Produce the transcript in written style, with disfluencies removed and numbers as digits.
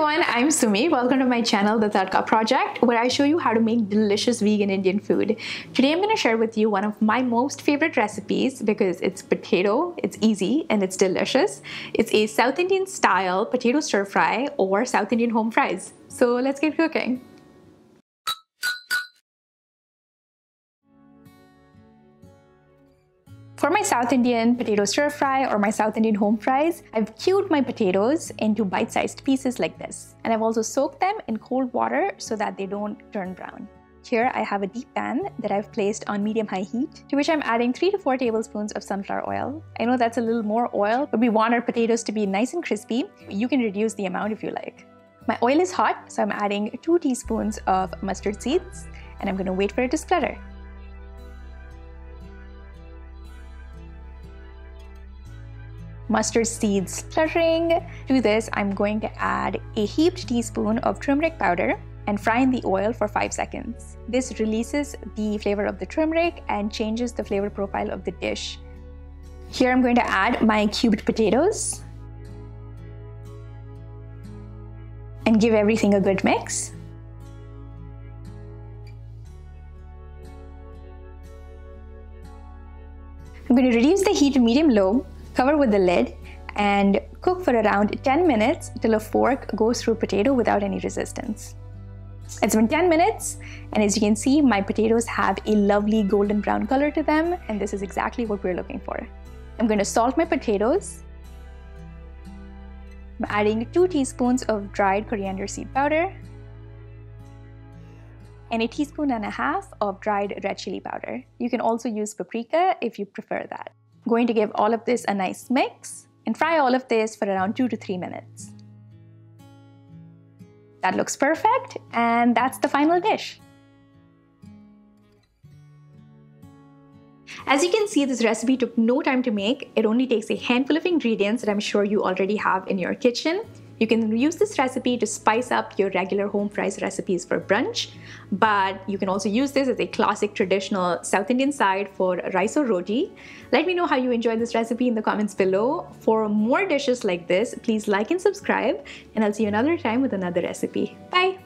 everyone, I'm Sumi. Welcome to my channel, The Tadka Project, where I show you how to make delicious vegan Indian food. Today I'm going to share with you one of my most favorite recipes because it's potato, it's easy, and it's delicious. It's a South Indian style potato stir fry or South Indian home fries. So let's get cooking. For my South Indian potato stir fry or my South Indian home fries, I've cubed my potatoes into bite-sized pieces like this. And I've also soaked them in cold water so that they don't turn brown. Here I have a deep pan that I've placed on medium-high heat, to which I'm adding 3 to 4 tablespoons of sunflower oil. I know that's a little more oil, but we want our potatoes to be nice and crispy. You can reduce the amount if you like. My oil is hot, so I'm adding 2 teaspoons of mustard seeds, and I'm going to wait for it to splutter. Mustard seeds spluttering. To this, I'm going to add a heaped teaspoon of turmeric powder and fry in the oil for 5 seconds. This releases the flavor of the turmeric and changes the flavor profile of the dish. Here I'm going to add my cubed potatoes and give everything a good mix. I'm going to reduce the heat to medium-low, cover with the lid, and cook for around 10 minutes till a fork goes through potato without any resistance. It's been 10 minutes, and as you can see, my potatoes have a lovely golden brown color to them, and this is exactly what we're looking for. I'm going to salt my potatoes. I'm adding 2 teaspoons of dried coriander seed powder and 1.5 teaspoons of dried red chili powder. You can also use paprika if you prefer that. I'm going to give all of this a nice mix and fry all of this for around 2 to 3 minutes. That looks perfect, and that's the final dish. As you can see, this recipe took no time to make. It only takes a handful of ingredients that I'm sure you already have in your kitchen. You can use this recipe to spice up your regular home fries recipes for brunch, but you can also use this as a classic traditional South Indian side for rice or roti. Let me know how you enjoyed this recipe in the comments below. For more dishes like this, please like and subscribe, and I'll see you another time with another recipe. Bye!